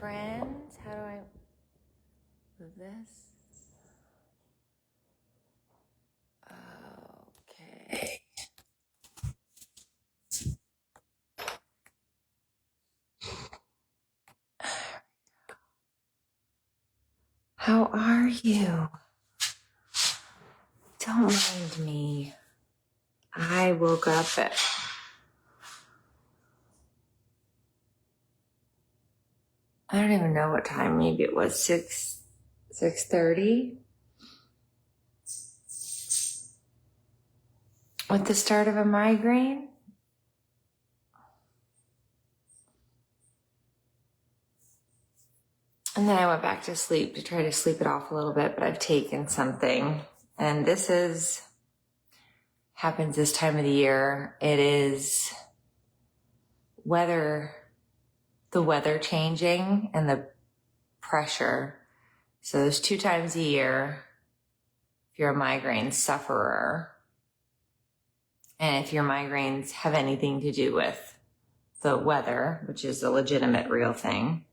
friends. How do I move this? Okay. How are you? Don't mind me. I woke up at I don't even know what time. Maybe it was 6:30 with the start of a migraine. And then I went back to sleep to try to sleep it off a little bit, but I've taken something. And this happens this time of the year. It is the weather changing and the pressure. So there's 2 times a year if you're a migraine sufferer. And if your migraines have anything to do with the weather, which is a legitimate real thing,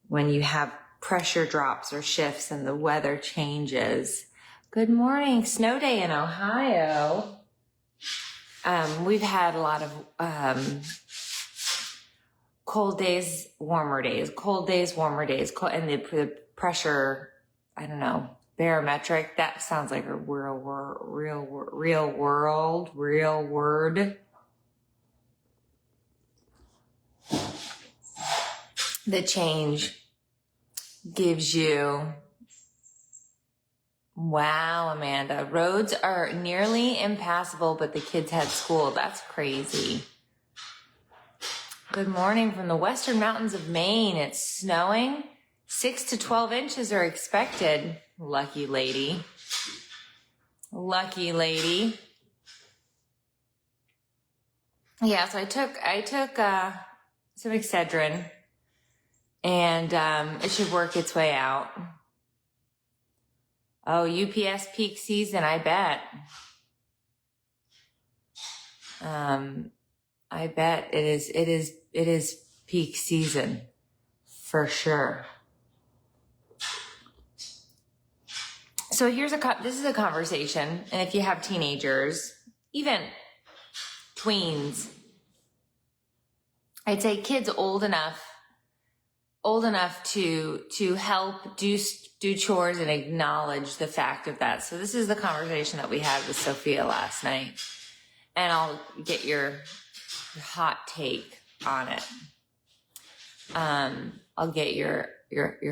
when you have pressure drops or shifts and the weather changes. Good morning, snow day in Ohio. We've had a lot of cold days, warmer days, cold days, warmer days, and the pressure, I don't know, barometric, that sounds like a real word. The change gives you, wow, Amanda, roads are nearly impassable, but the kids had school. That's crazy. Good morning from the western mountains of Maine. It's snowing. 6 to 12 inches are expected. Lucky lady. Lucky lady. Yeah, so I took some Excedrin, and it should work its way out. Oh, UPS peak season, I bet. I bet it is peak season for sure. So this is a conversation, and if you have teenagers, even tweens, I'd say kids old enough to help do chores and acknowledge the fact of that. So this is the conversation that we had with Sophia last night, and I'll get your hot take on it. I'll get your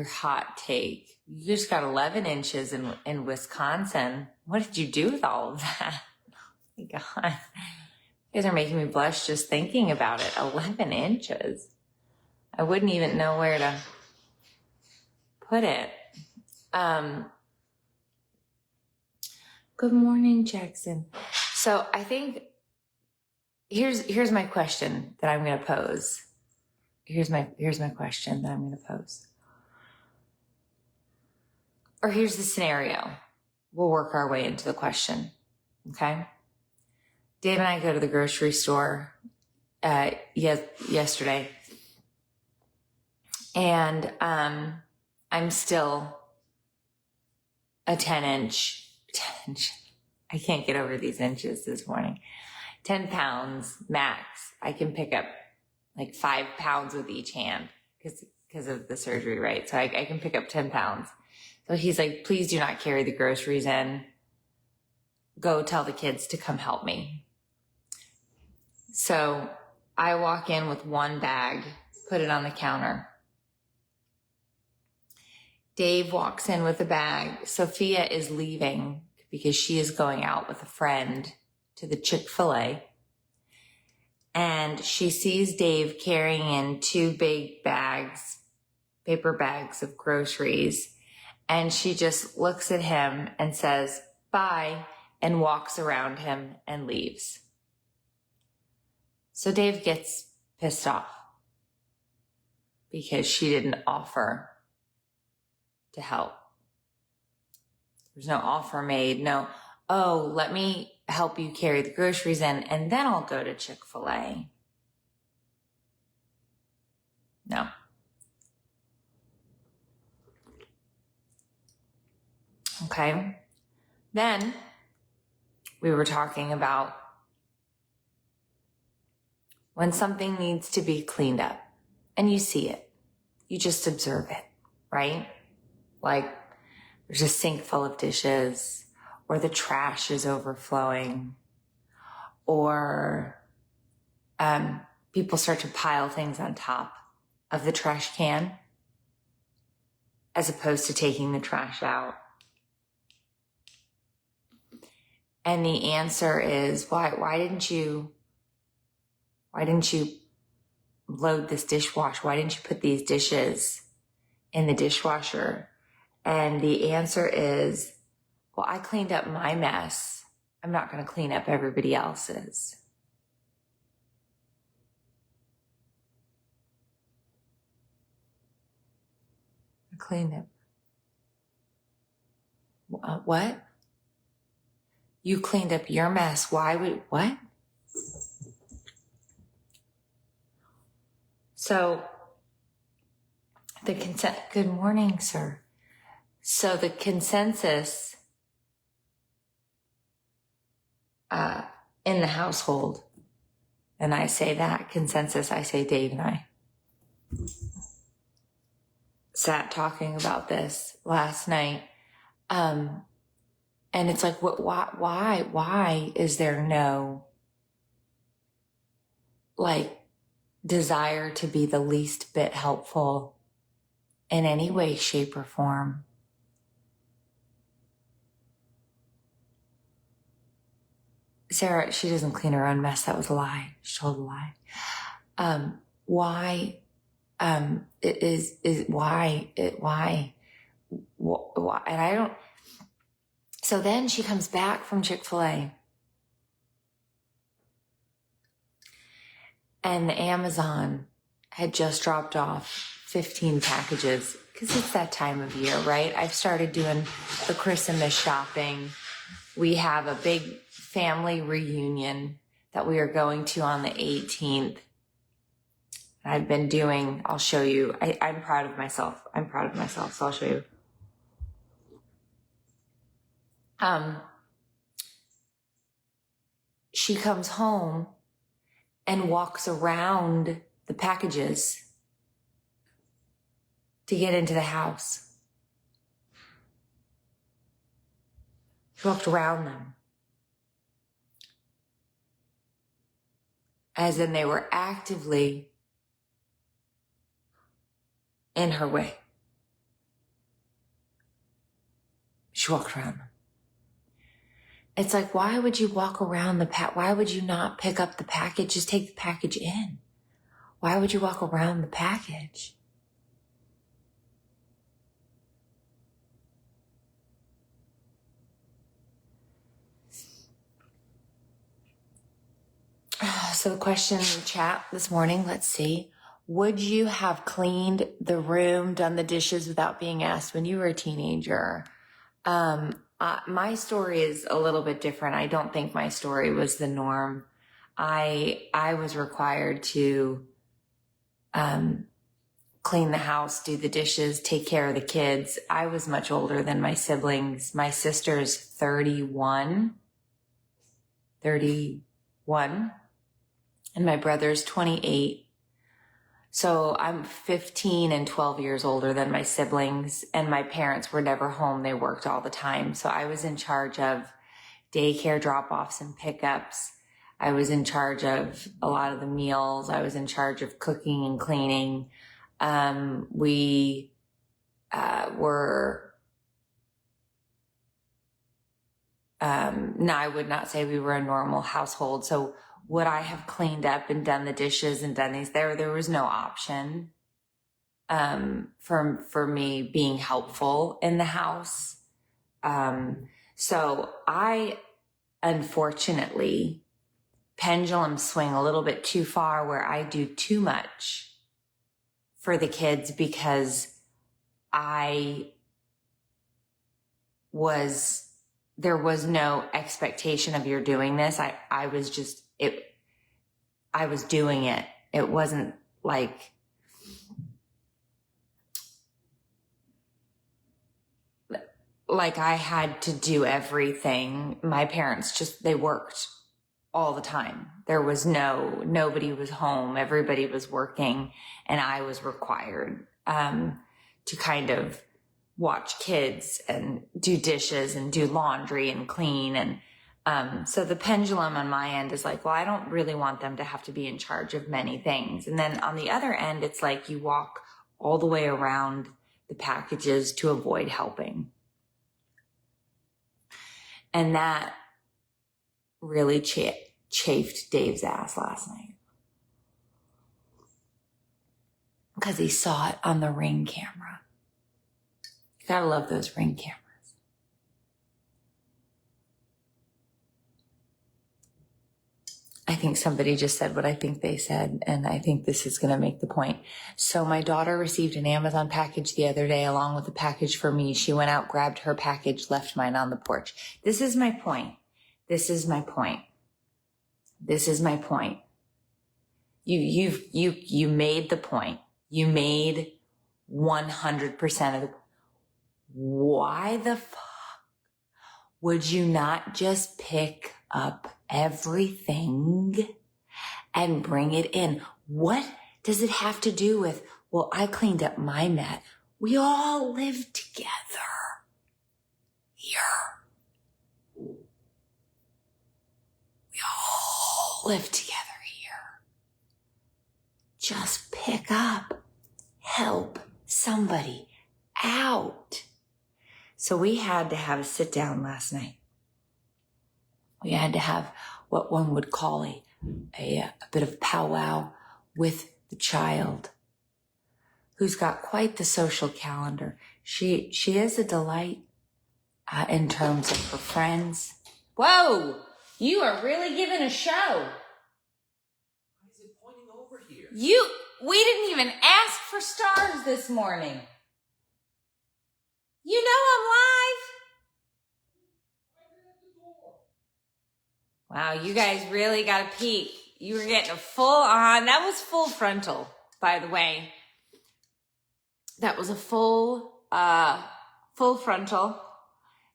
hot take. You just got 11 inches in Wisconsin. What did you do with all of that? Oh my God. You guys are making me blush just thinking about it. 11 inches. I wouldn't even know where to put it. Good morning, Jackson. So I think here's my question that I'm going to pose. Here's my question that I'm going to pose. Or here's the scenario. We'll work our way into the question. Okay? Dave and I go to the grocery store yesterday. And I'm still a 10 inch. I can't get over these inches this morning. 10 pounds max. I can pick up like 5 pounds with each hand because of the surgery, right? So I can pick up 10 pounds. So he's like, please do not carry the groceries in. Go tell the kids to come help me. So I walk in with one bag, put it on the counter. Dave walks in with a bag. Sophia is leaving because she is going out with a friend to the Chick-fil-A. And she sees Dave carrying in 2 big bags, paper bags of groceries. And she just looks at him and says, bye, and walks around him and leaves. So Dave gets pissed off because she didn't offer to help. There's no offer made. No, oh, let me help you carry the groceries in, and then I'll go to Chick-fil-A. No. Okay. Then we were talking about when something needs to be cleaned up and you see it, you just observe it, right? Like there's a sink full of dishes, or the trash is overflowing, or people start to pile things on top of the trash can as opposed to taking the trash out. And the answer is, why didn't you load this dishwasher? Why didn't you put these dishes in the dishwasher? And the answer is, well, I cleaned up my mess. I'm not going to clean up everybody else's. I cleaned up. What? You cleaned up your mess. What? So good morning, sir. So the consensus in the household, and I say that consensus, I say Dave and I sat talking about this last night. And it's like, why is there no desire to be the least bit helpful in any way, shape, or form? Sarah, she doesn't clean her own mess. That was a lie. She told a lie. Why? And I don't. So then she comes back from Chick-fil-A, and the Amazon had just dropped off 15 packages, because it's that time of year, right? I've started doing the Christmas shopping. We have a big family reunion that we are going to on the 18th. I've been doing, I'll show you. I'm proud of myself. So I'll show you. She comes home and walks around the packages to get into the house. She walked around them, as in they were actively in her way. She walked around them. It's like, why would you walk around why would you not pick up the package? Just take the package in. Why would you walk around the package? So the question in the chat this morning, let's see. Would you have cleaned the room, done the dishes without being asked when you were a teenager? My story is a little bit different. I don't think my story was the norm. I was required to clean the house, do the dishes, take care of the kids. I was much older than my siblings. My sister's 31, and my brother's 28. So I'm 15 and 12 years older than my siblings, and my parents were never home. They worked all the time. So I was in charge of daycare drop-offs and pickups. I was in charge of a lot of the meals. I was in charge of cooking and cleaning. We were, no, I would not say we were a normal household. So would I have cleaned up and done the dishes and done these? There was no option for me being helpful in the house. So I, unfortunately, pendulum swing a little bit too far, where I do too much for the kids because there was no expectation of you're doing this. I was doing it. It wasn't like, like I had to do everything. My parents they worked all the time. There was nobody was home. Everybody was working, and I was required to kind of watch kids and do dishes and do laundry and clean. And so the pendulum on my end is like, well, I don't really want them to have to be in charge of many things. And then on the other end, it's like you walk all the way around the packages to avoid helping. And that really chafed Dave's ass last night. Because he saw it on the Ring camera. You gotta love those Ring cameras. I think somebody just said what I think they said, and I think this is going to make the point. So my daughter received an Amazon package the other day along with a package for me. She went out, grabbed her package, left mine on the porch. This is my point. This is my point. This is my point. You made the point. You made 100% of the. Why the fuck would you not just pick up everything and bring it in? What does it have to do with, well, I cleaned up my mat. We all live together here. We all live together here. Just pick up, help somebody out. So we had to have a sit down last night. We had to have what one would call a bit of powwow with the child, who's got quite the social calendar. She is a delight in terms of her friends. Whoa, you are really giving a show. Why is it pointing over here? We didn't even ask for stars this morning. You know I'm live. Wow, you guys really got a peek. You were getting a full on. That was full frontal, by the way. That was a full frontal.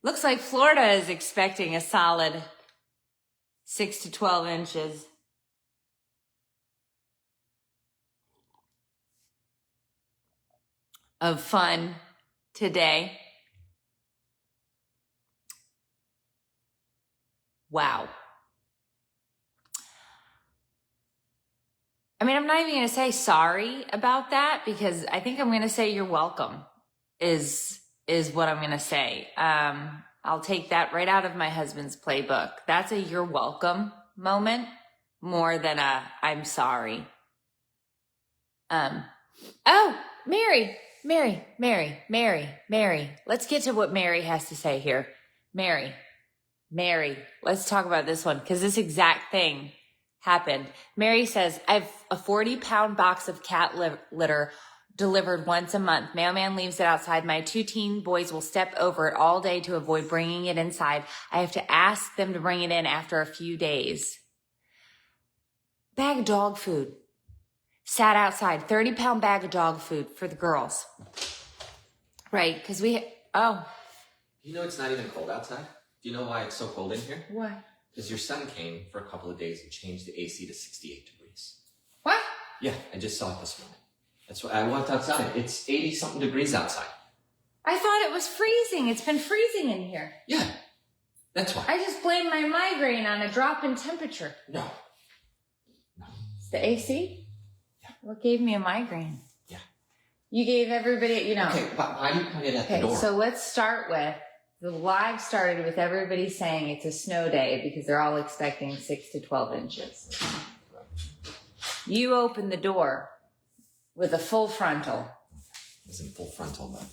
Looks like Florida is expecting a solid 6 to 12 inches. Of fun today. Wow. I mean, I'm not even going to say sorry about that, because I think I'm going to say you're welcome is what I'm going to say. I'll take that right out of my husband's playbook. That's a you're welcome moment more than a I'm sorry. Oh, Mary. Let's get to what Mary has to say here. Mary, let's talk about this one, because this exact thing happened. Mary says, I have a 40-pound box of cat litter delivered once a month. Mailman leaves it outside. My 2 teen boys will step over it all day to avoid bringing it inside. I have to ask them to bring it in after a few days. Bag of dog food. Sat outside. 30-pound bag of dog food for the girls. Right, because You know it's not even cold outside? Do you know why it's so cold in here? Why? Because your son came for a couple of days and changed the AC to 68 degrees. What? Yeah, I just saw it this morning. That's why I walked outside. It's 80-something degrees outside. I thought it was freezing. It's been freezing in here. Yeah, that's why. I just blame my migraine on a drop in temperature. No. It's the AC? Yeah. What gave me a migraine? Yeah. You gave everybody, Okay, why do you point it at the door? Okay, so let's start with, the live started with everybody saying it's a snow day because they're all expecting 6 to 12 inches. You opened the door with a full frontal. It wasn't full frontal, but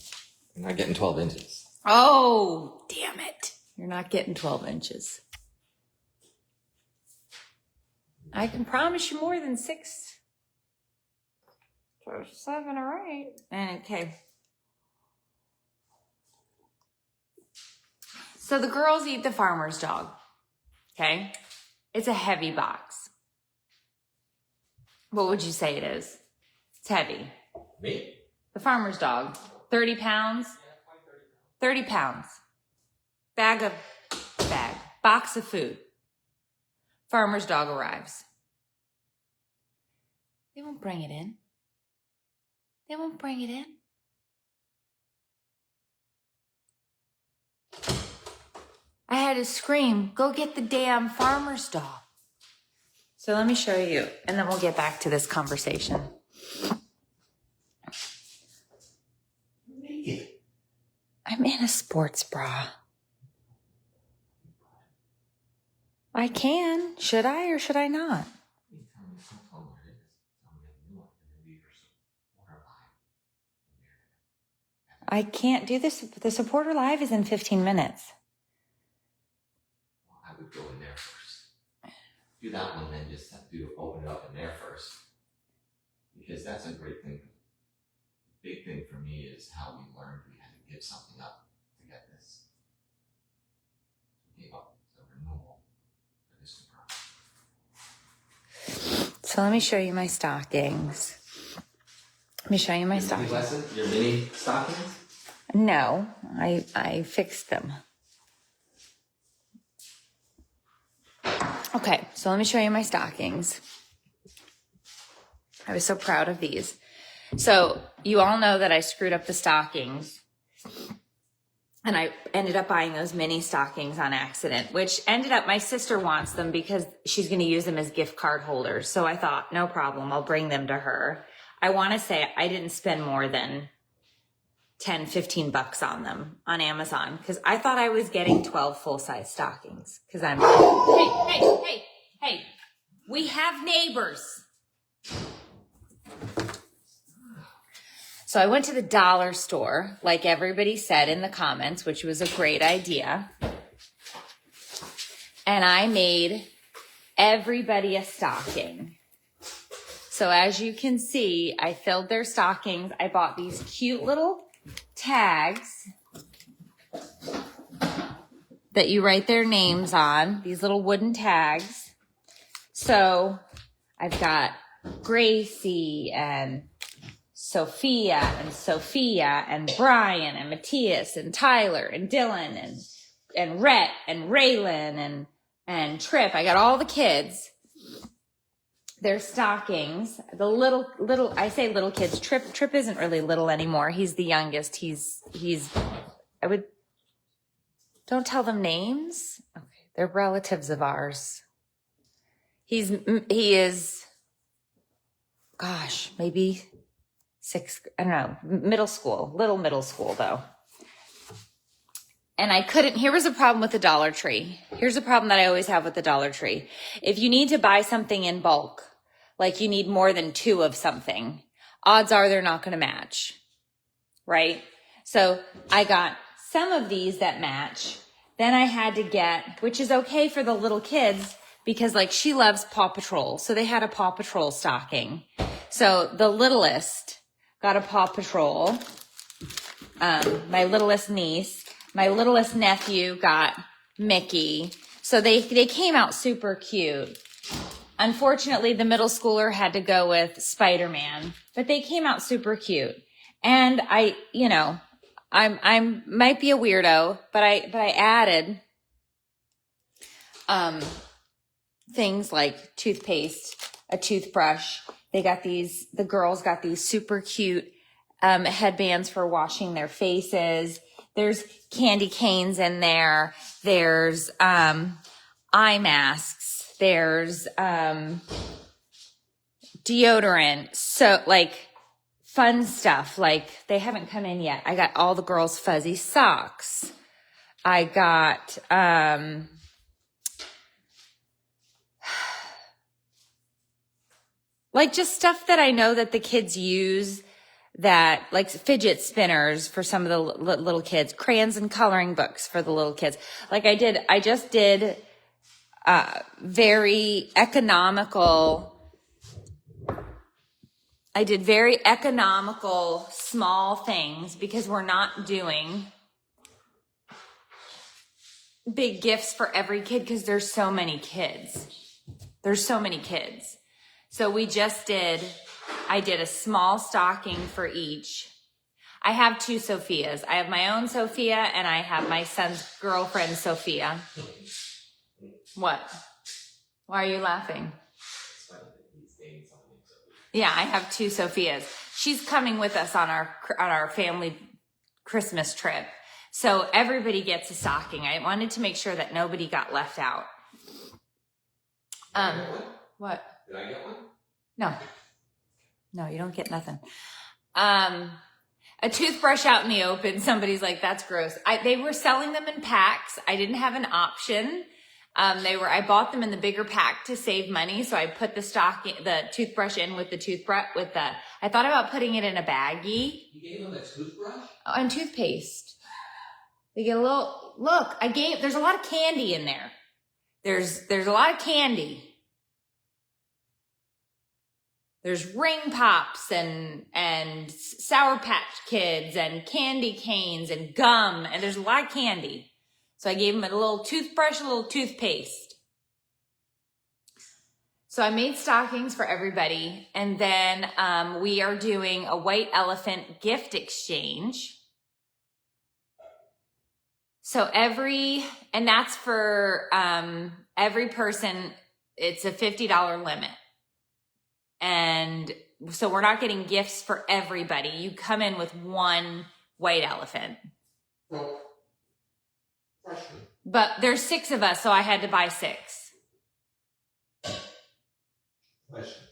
I'm not getting 12 inches. Oh, damn it. You're not getting 12 inches. I can promise you more than 6 or 7 or 8. Okay. So the girls eat the farmer's dog. Okay. It's a heavy box. What would you say it is? It's heavy. Me? The farmer's dog. 30 pounds? Yeah, 30 pounds. box of food. Farmer's dog arrives. They won't bring it in. They won't bring it in. I had to scream, go get the damn farmer's dog. So let me show you, and then we'll get back to this conversation. I'm in a sports bra. I can. Should I or should I not? I can't do this. The supporter live is in 15 minutes. Well, I would go in there first. Do that one, then just have to open it up in there first. Because that's a great thing. The big thing for me is how we learned we had to give something up to get this. We gave up the renewal for this program. So let me show you my stockings. Let me show you my stockings. Your mini stockings? No, I fixed them. Okay, so let me show you my stockings. I was so proud of these. So you all know that I screwed up the stockings. And I ended up buying those mini stockings on accident, which ended up, my sister wants them because she's going to use them as gift card holders. So I thought, no problem, I'll bring them to her. I want to say I didn't spend more than 10, 15 bucks on them on Amazon because I thought I was getting 12 full-size stockings because I'm hey, we have neighbors. So I went to the dollar store, like everybody said in the comments, which was a great idea. And I made everybody a stocking. So as you can see, I filled their stockings. I bought these cute little tags that you write their names on, these little wooden tags. So I've got Gracie and Sophia and Brian and Matthias and Tyler and Dylan and Rhett and Raylan and Trip. I got all the kids. Their stockings, the little, I say little kids. Trip isn't really little anymore. He's the youngest. Don't tell them names. Okay. They're relatives of ours. He is, gosh, maybe middle school, little middle school though. And here was a problem with the Dollar Tree. Here's a problem that I always have with the Dollar Tree. If you need to buy something in bulk, like you need more than 2 of something, odds are they're not going to match, right? So I got some of these that match. Then I had to get, which is okay for the little kids because like she loves Paw Patrol. So they had a Paw Patrol stocking. So the littlest got a Paw Patrol. My littlest niece, my littlest nephew got Mickey. So they came out super cute. Unfortunately, the middle schooler had to go with Spider-Man, but they came out super cute. And I might be a weirdo, but I added things like toothpaste, a toothbrush. The girls got these super cute headbands for washing their faces. There's candy canes in there. There's eye masks. There's deodorant. So like fun stuff. Like they haven't come in yet. I got all the girls' fuzzy socks. I got like just stuff that I know that the kids use, that like fidget spinners for some of the little kids, crayons and coloring books for the little kids. Like I just did very economical small things because we're not doing big gifts for every kid because there's so many kids. So I did a small stocking for each. I have two Sophias. I have my own Sophia and I have my son's girlfriend, Sophia. What? Why are you laughing? Yeah, I have two Sophias. She's coming with us on our family Christmas trip. So everybody gets a stocking. I wanted to make sure that nobody got left out. What? Did I get one? No. No, you don't get nothing. A toothbrush out in the open. Somebody's like, that's gross. They were selling them in packs. I didn't have an option. I bought them in the bigger pack to save money. So I put the toothbrush in with the toothbrush, I thought about putting it in a baggie. You gave them a toothbrush? Oh, and toothpaste. They get a little, look, there's a lot of candy in there. There's a lot of candy. There's ring pops and Sour Patch Kids and candy canes and gum, and there's a lot of candy. So I gave him a little toothbrush, a little toothpaste. So I made stockings for everybody, and then we are doing a white elephant gift exchange. So and that's for every person, it's a $50 limit. And so we're not getting gifts for everybody. You come in with one white elephant. Well, freshman. But there's 6 of us, so I had to buy 6. Question.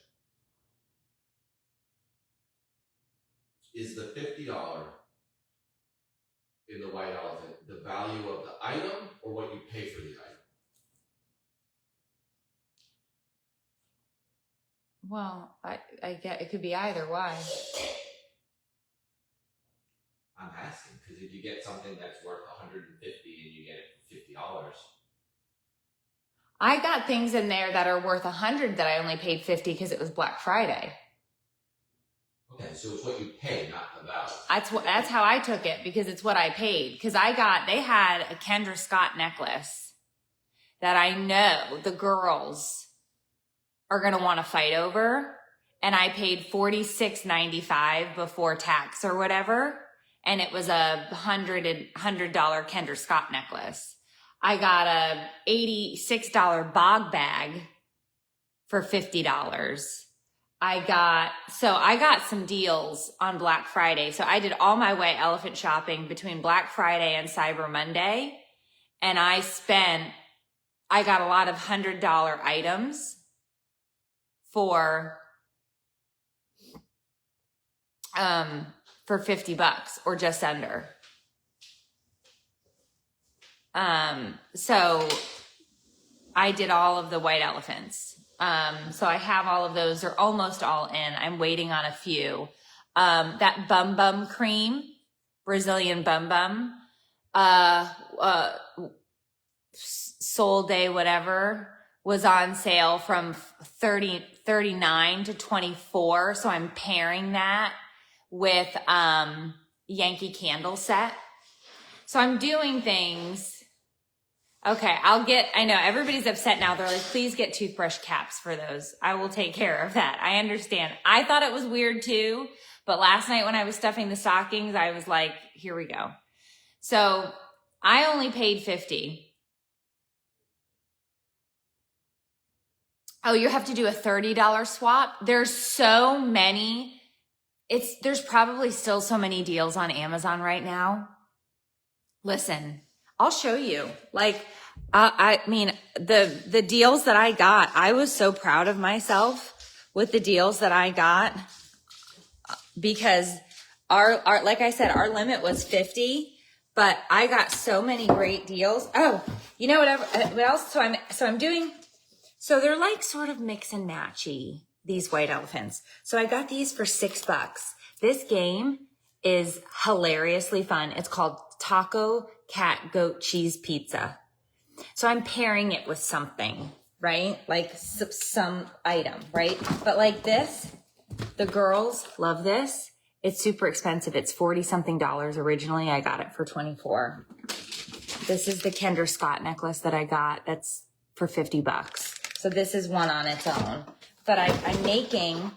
Is the $50 in the white elephant the value of the item or what you pay for the item? Well, I get it could be either. Why? I'm asking because if you get something that's worth $150 and you get it for $50. I got things in there that are worth $100 that I only paid $50 because it was Black Friday. Okay, so it's what you pay, not the value. That's how I took it, because it's what I paid. Because they had a Kendra Scott necklace that I know the girls are going to want to fight over. And I paid $46.95 before tax or whatever. And it was a $100 Kendra Scott necklace. I got a $86 bog bag for $50. I got some deals on Black Friday. So I did all my white elephant shopping between Black Friday and Cyber Monday. And I got a lot of $100 items for $50 or just under. So I did all of the white elephants. So I have all of those. They're almost all in. I'm waiting on a few. That Bum Bum cream, Brazilian Bum Bum, Soul Day, whatever, was on sale from $39 to $24. So I'm pairing that with, Yankee Candle set. So I'm doing things. Okay, I know everybody's upset now. They're like, please get toothbrush caps for those. I will take care of that. I understand. I thought it was weird too, but last night when I was stuffing the stockings, I was like, here we go. So I only paid $50. Oh, you have to do a $30 swap. There's so many. There's probably still so many deals on Amazon right now. Listen, I'll show you. Like, I mean, the deals that I got, I was so proud of myself with the deals that I got, because our like I said, our limit was 50, but I got so many great deals. Oh, you know what else? So they're like sort of mix and matchy, these white elephants. So I got these for $6. This game is hilariously fun. It's called Taco Cat Goat Cheese Pizza. So I'm pairing it with something, right? Like some item, right? But like this, the girls love this. It's super expensive. It's $40-something originally. I got it for $24. This is the Kendra Scott necklace that I got. That's for $50. So this is one on its own. But I'm making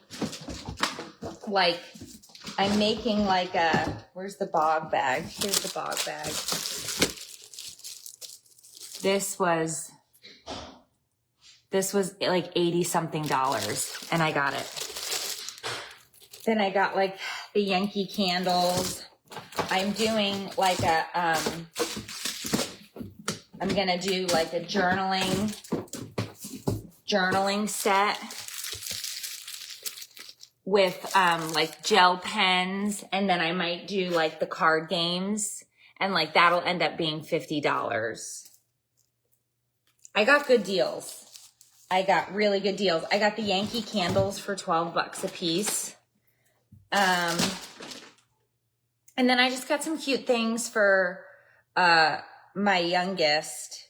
like I'm making like where's the bog bag? Here's the bog bag. This was like 80 something dollars and I got it. Then I got like the Yankee candles. I'm doing like I'm gonna do like a journaling set with like gel pens, and then I might do like the card games, and like that'll end up being $50. I got good deals. I got really good deals. I got the Yankee candles for $12 a piece. And then I just got some cute things for my youngest,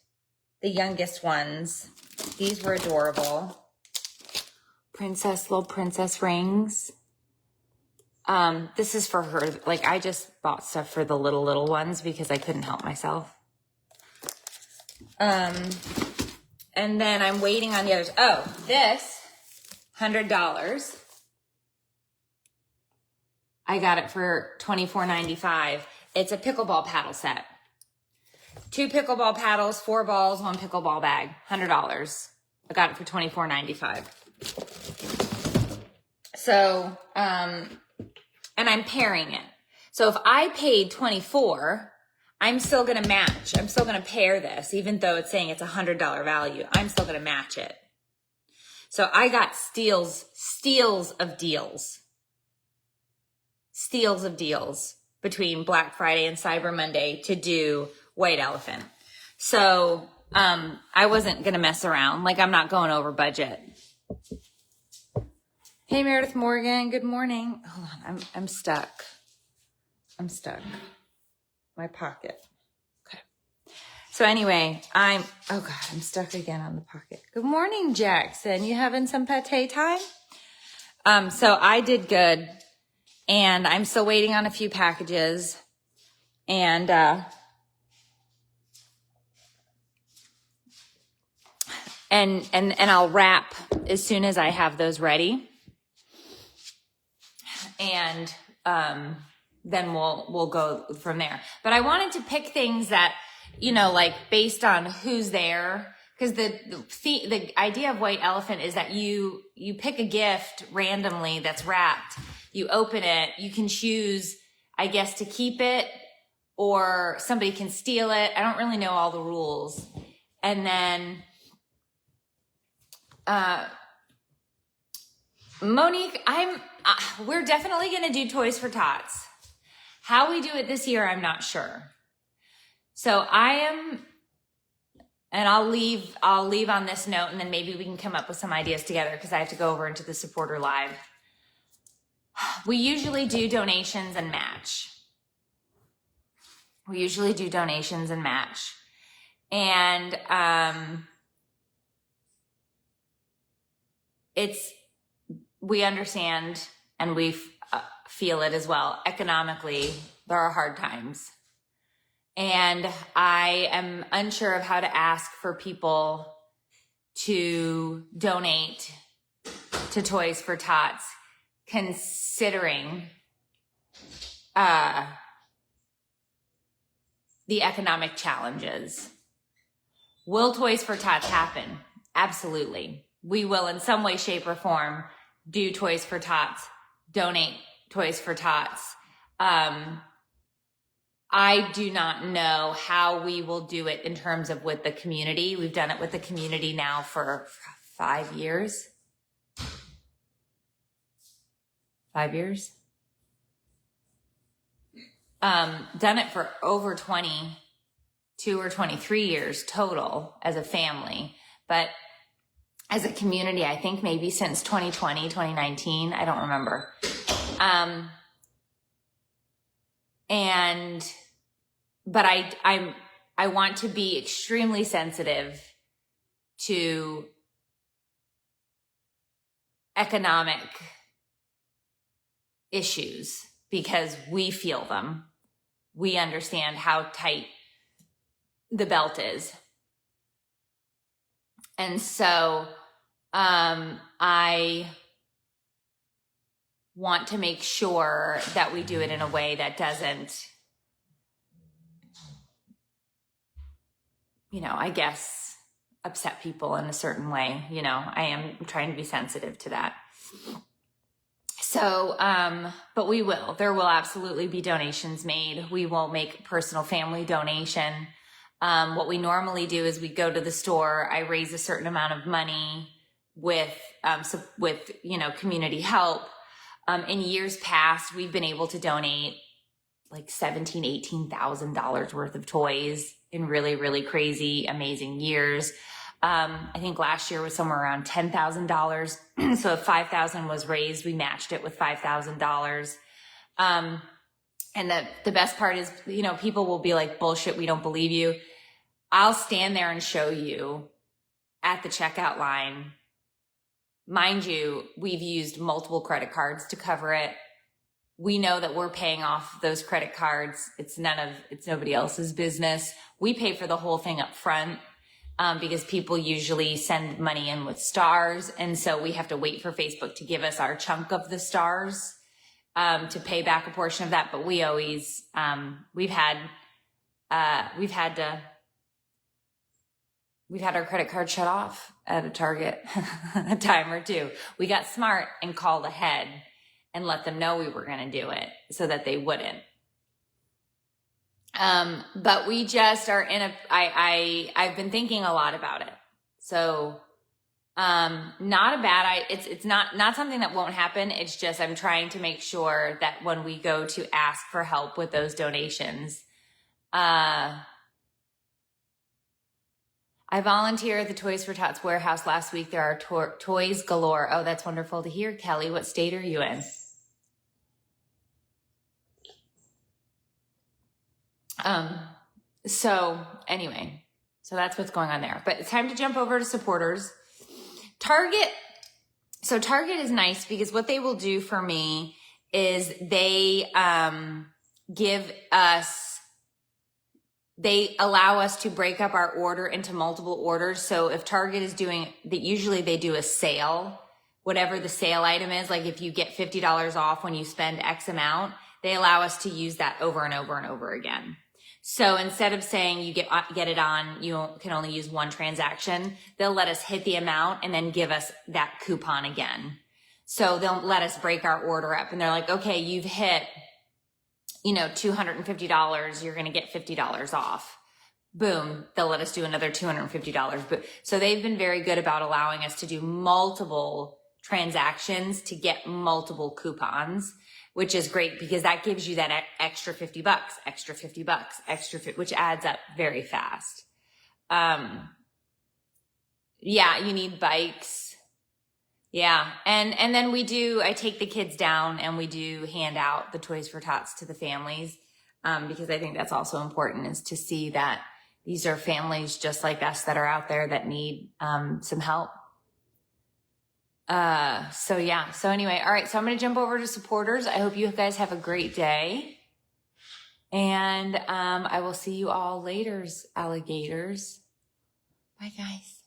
the youngest ones. These were adorable. Little princess rings. This is for her. Like, I just bought stuff for the little ones because I couldn't help myself. And then I'm waiting on the others. Oh, this $100. I got it for $24.95. It's a pickleball paddle set. 2 pickleball paddles, 4 balls, 1 pickleball bag, $100. I got it for $24.95. So, and I'm pairing it. So if I paid $24, I'm still going to match. I'm still going to pair this, even though it's saying it's $100 value. I'm still going to match it. So I got steals of deals. Steals of deals between Black Friday and Cyber Monday to do White Elephant. So, I wasn't going to mess around. Like, I'm not going over budget. Hey, Meredith Morgan. Good morning. Hold on. I'm stuck. My pocket. Okay. So anyway, oh God, I'm stuck again on the pocket. Good morning, Jackson. You having some pate time? So I did good, and I'm still waiting on a few packages, and, and I'll wrap as soon as I have those ready. And, then we'll go from there. But I wanted to pick things that, like based on who's there. Cause the idea of White Elephant is that you pick a gift randomly that's wrapped. You open it, you can choose, I guess, to keep it or somebody can steal it. I don't really know all the rules. And then, Monique, we're definitely going to do Toys for Tots. How we do it this year, I'm not sure. So and I'll leave on this note, and then maybe we can come up with some ideas together because I have to go over into the supporter live. We usually do donations and match. And, we understand and we feel it as well. Economically, there are hard times. And I am unsure of how to ask for people to donate to Toys for Tots, considering the economic challenges. Will Toys for Tots happen? Absolutely. We will in some way, shape, or form do Toys for Tots, donate Toys for Tots. I do not know how we will do it in terms of with the community. We've done it with the community now for 5 years. 5 years. Done it for over 22 or 23 years total as a family. But as a community, I think maybe since 2020, 2019, I don't remember. But I want to be extremely sensitive to economic issues because we feel them. We understand how tight the belt is. And so, I want to make sure that we do it in a way that doesn't, I guess, upset people in a certain way. I am trying to be sensitive to that. So, but there will absolutely be donations made. We will make personal family donation. What we normally do is we go to the store, I raise a certain amount of money with community help. In years past, we've been able to donate like $17,000, $18,000 worth of toys in really, really crazy, amazing years. I think last year was somewhere around $10,000. So if $5,000 was raised, we matched it with $5,000. And the best part is, people will be like, bullshit, we don't believe you. I'll stand there and show you at the checkout line. Mind you, we've used multiple credit cards to cover it. We know that we're paying off those credit cards. It's nobody else's business. We pay for the whole thing up front. Because people usually send money in with stars. And so we have to wait for Facebook to give us our chunk of the stars, to pay back a portion of that. But we always, we've had our credit card shut off at a Target a time or two. We got smart and called ahead and let them know we were going to do it so that they wouldn't. But we just are I've been thinking a lot about it. So, not a bad, it's not something that won't happen. It's just, I'm trying to make sure that when we go to ask for help with those donations, I volunteered at the Toys for Tots warehouse last week. There are toys galore. Oh, that's wonderful to hear, Kelly. What state are you in? So anyway, so that's what's going on there, but it's time to jump over to supporters. Target is nice because what they will do for me is they allow us to break up our order into multiple orders. So if Target is doing that, usually they do a sale, whatever the sale item is, like if you get $50 off when you spend X amount, they allow us to use that over and over and over again. So instead of saying you get it on, you can only use one transaction, they'll let us hit the amount and then give us that coupon again. So they'll let us break our order up and they're like, okay, you've hit, $250, you're going to get $50 off. Boom. They'll let us do another $250. But so they've been very good about allowing us to do multiple transactions to get multiple coupons, which is great because that gives you that extra $50, extra $50, which adds up very fast. Yeah, you need bikes. Yeah. And then I take the kids down and we do hand out the Toys for Tots to the families. Because I think that's also important, is to see that these are families just like us that are out there that need, some help. So anyway, all right. So I'm going to jump over to supporters. I hope you guys have a great day. And, I will see you all later, alligators. Bye guys.